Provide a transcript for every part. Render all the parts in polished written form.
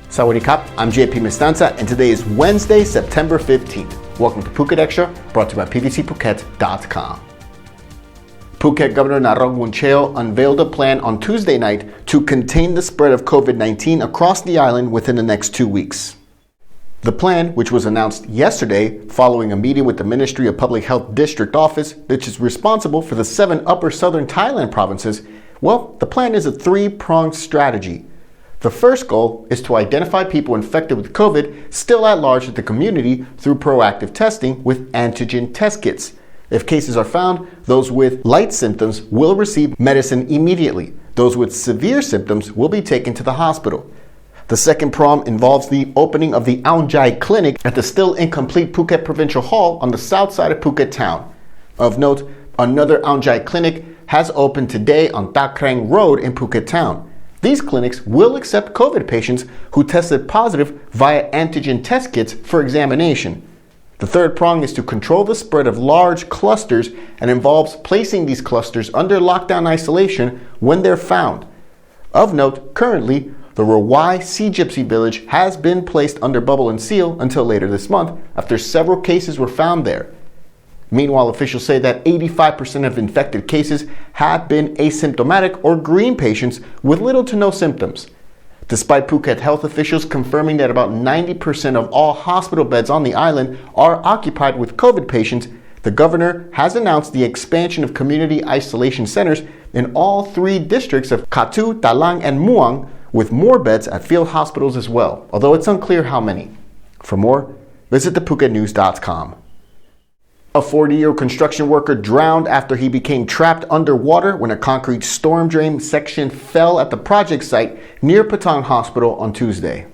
Sawadee Kap, I'm JP Mestanza, and today is Wednesday, September 15th. Welcome to Phuket Extra, brought to you by PVCPhuket.com. Phuket Governor Narong Woncheo unveiled a plan on Tuesday night to contain the spread of COVID-19 across the island within the next 2 weeks. The plan, which was announced yesterday following a meeting with the Ministry of Public Health District Office, which is responsible for the 7 upper southern Thailand provinces, well, the plan is a 3-pronged strategy. The first goal is to identify people infected with COVID still at large in the community through proactive testing with antigen test kits. If cases are found, those with light symptoms will receive medicine immediately. Those with severe symptoms will be taken to the hospital. The second prong involves the opening of the Unveils clinic at the still incomplete Phuket Provincial Hall on the south side of Phuket town. Of note, another Unveils clinic has opened today on Thailand Road in Phuket town. These clinics will accept COVID patients who tested positive via antigen test kits for examination. The third prong is to control the spread of large clusters and involves placing these clusters under lockdown isolation when they're found. Of note, currently, the Rawai Sea Gypsy Village has been placed under bubble and seal until later this month after several cases were found there. Meanwhile, officials say that 85% of infected cases have been asymptomatic or green patients with little to no symptoms. Despite Phuket health officials confirming that about 90% of all hospital beds on the island are occupied with COVID patients, the governor has announced the expansion of community isolation centers in all 3 districts of Kathu, Talang, and Muang, with more beds at field hospitals as well, although it's unclear how many. For more, visit thephuket.news.com. A 40-year-old construction worker drowned after he became trapped underwater when a concrete storm drain section fell at the project site near Patong Hospital on Tuesday.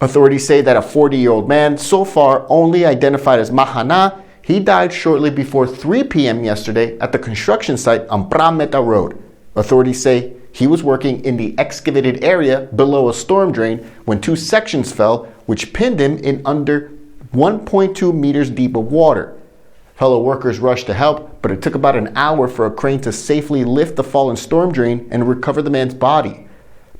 Authorities say that a 40-year-old man, so far only identified as Mahana, he died shortly before 3 p.m. yesterday at the construction site on Bangla Road. Authorities say he was working in the excavated area below a storm drain when 2 sections fell, which pinned him in under 1.2 meters deep of water. Fellow workers rushed to help, but it took about an hour for a crane to safely lift the fallen storm drain and recover the man's body.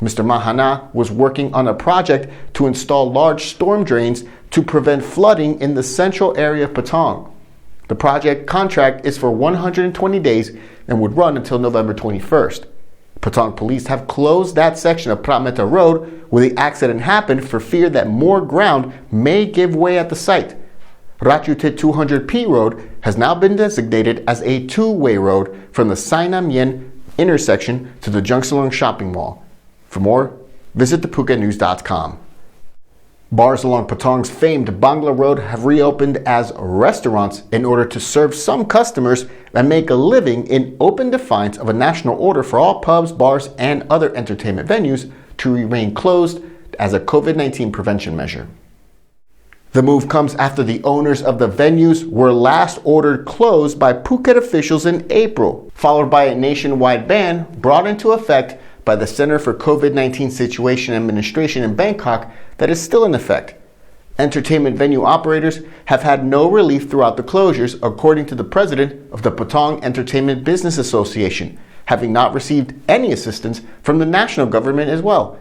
Mr. Mahana was working on a project to install large storm drains to prevent flooding in the central area of Patong. The project contract is for 120 days and would run until November 21st. Patong police have closed that section of Bangla Road where the accident happened for fear that more ground may give way at the site. Rachutit 200P Road has now been designated as a 2-way road from the Sainam Yen intersection to the Jungsalong shopping mall. For more, visit thephuket.news.com. Bars along Patong's famed Bangla Road have reopened as restaurants in order to serve some customers and make a living in open defiance of a national order for all pubs, bars, and other entertainment venues to remain closed as a COVID-19 prevention measure. The move comes after the owners of the venues were last ordered closed by Phuket officials in April, followed by a nationwide ban brought into effect by the Center for COVID-19 Situation Administration in Bangkok that is still in effect. Entertainment venue operators have had no relief throughout the closures, according to the president of the Patong Entertainment Business Association, having not received any assistance from the national government as well.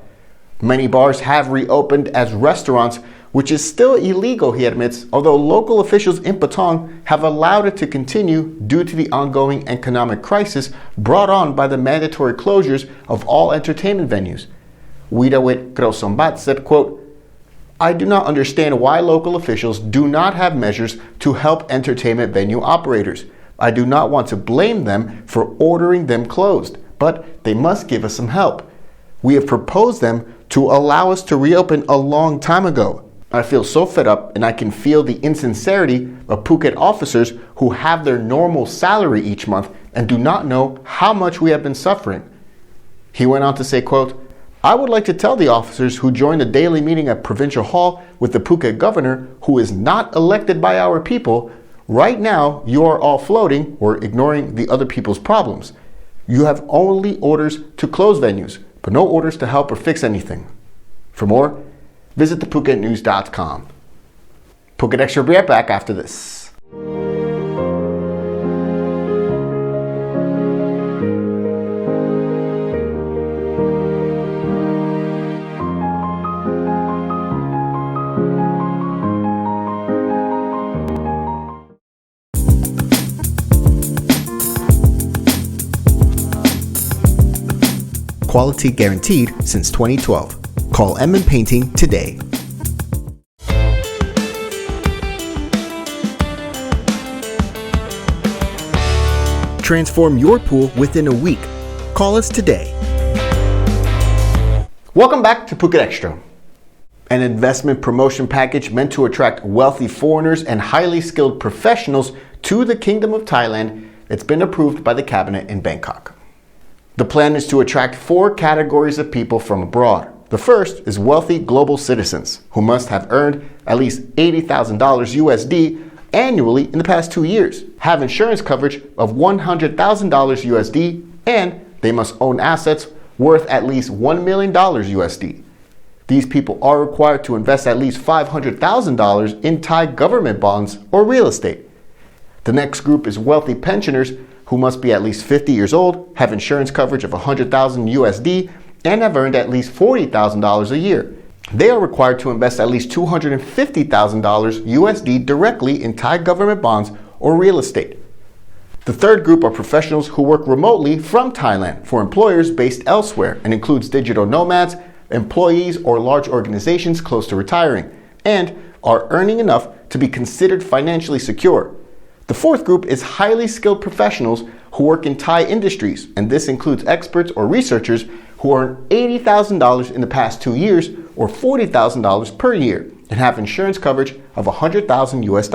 Many bars have reopened as restaurants, which is still illegal, he admits, although local officials in Patong have allowed it to continue due to the ongoing economic crisis brought on by the mandatory closures of all entertainment venues. Widawit Grosombat said, quote, "I do not understand why local officials do not have measures to help entertainment venue operators. I do not want to blame them for ordering them closed, but they must give us some help. We have proposed them to allow us to reopen a long time ago. I feel so fed up, and I can feel the insincerity of Phuket officers who have their normal salary each month and do not know how much we have been suffering." He went on to say, quote, "I would like to tell the officers who joined the daily meeting at Provincial Hall with the Phuket governor, who is not elected by our people, right now you are all floating or ignoring the other people's problems. You have only orders to close venues, but no orders to help or fix anything." For more, visit thephuket.news.com. Phuket Extra will be right back after this. quality guaranteed since 2012. Call M & Painting today. Transform your pool within a week. Call us today. Welcome back to Phuket Extra, an investment promotion package meant to attract wealthy foreigners and highly skilled professionals to the Kingdom of Thailand. It's been approved by the cabinet in Bangkok. The plan is to attract 4 categories of people from abroad. The first is wealthy global citizens who must have earned at least $80,000 USD annually in the past 2 years, have insurance coverage of $100,000 USD, and they must own assets worth at least $1 million USD. These people are required to invest at least $500,000 in Thai government bonds or real estate. The next group is wealthy pensioners who must be at least 50 years old, have insurance coverage of $100,000 USD, and have earned at least $40,000 a year. They are required to invest at least $250,000 USD directly in Thai government bonds or real estate. The third group are professionals who work remotely from Thailand for employers based elsewhere and includes digital nomads, employees or large organizations close to retiring, and are earning enough to be considered financially secure. The fourth group is highly skilled professionals who work in Thai industries, and this includes experts or researchers who earn $80,000 in the past 2 years or $40,000 per year and have insurance coverage of $100,000 US.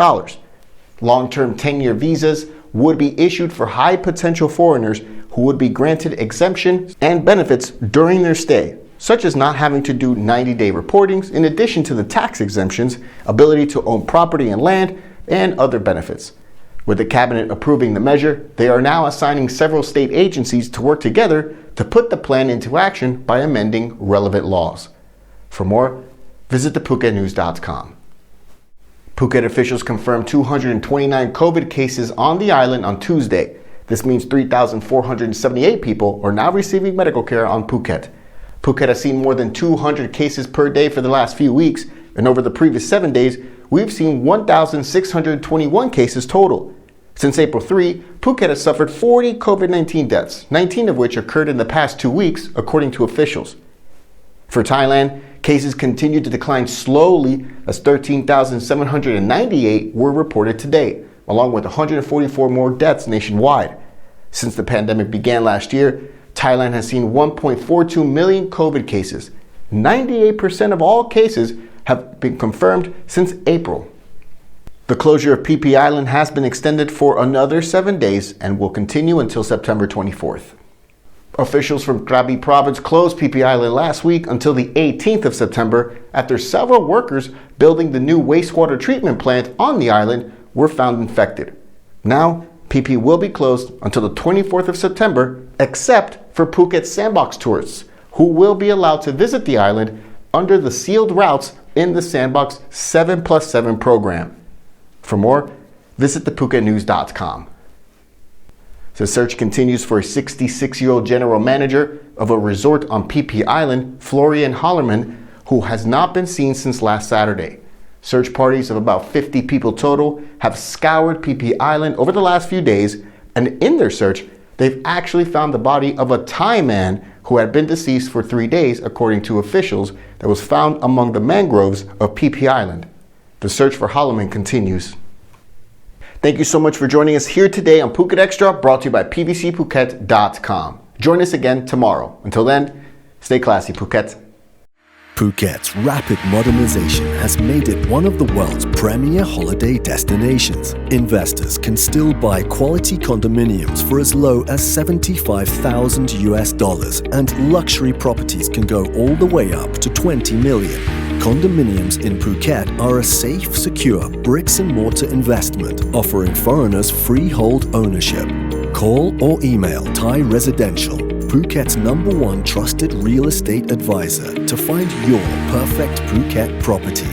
Long-term 10-year visas would be issued for high potential foreigners who would be granted exemptions and benefits during their stay, such as not having to do 90-day reportings in addition to the tax exemptions, ability to own property and land, and other benefits. With the cabinet approving the measure, they are now assigning several state agencies to work together to put the plan into action by amending relevant laws. For more, visit thephuketnews.com. Phuket officials confirmed 229 COVID cases on the island on Tuesday. This means 3,478 people are now receiving medical care on Phuket. Phuket has seen more than 200 cases per day for the last few weeks, and over the previous 7 days, we've seen 1,621 cases total. Since April 3, Phuket has suffered 40 COVID-19 deaths, 19 of which occurred in the past 2 weeks, according to officials. For Thailand, cases continue to decline slowly as 13,798 were reported today, along with 144 more deaths nationwide. Since the pandemic began last year, Thailand has seen 1.42 million COVID cases. 98% of all cases have been confirmed since April. The closure of Phi Phi Island has been extended for another 7 days and will continue until September 24th. Officials from Krabi province closed Phi Phi Island last week until the 18th of September after several workers building the new wastewater treatment plant on the island were found infected. Now, Phi Phi will be closed until the 24th of September, except for Phuket Sandbox tourists, who will be allowed to visit the island under the sealed routes in the Sandbox 7+7 program. For more, visit thephuketnews.com. The search continues for a 66-year-old general manager of a resort on Phi Phi Island, Florian Hollerman, who has not been seen since last Saturday. Search parties of about 50 people total have scoured Phi Phi Island over the last few days, and in their search, they've actually found the body of a Thai man who had been deceased for 3 days, according to officials, that was found among the mangroves of Phi Phi Island. The search for Holloman continues. Thank you so much for joining us here today on Phuket Extra, brought to you by pvcphuket.com. Join us again tomorrow. Until then, stay classy, Phuket. Phuket's rapid modernization has made it one of the world's premier holiday destinations. Investors can still buy quality condominiums for as low as $75,000 and luxury properties can go all the way up to $20 million. Condominiums in Phuket are a safe, secure bricks-and-mortar investment offering foreigners freehold ownership. Call or email Thai Residential, Phuket's #1 trusted real estate advisor, to find your perfect Phuket property.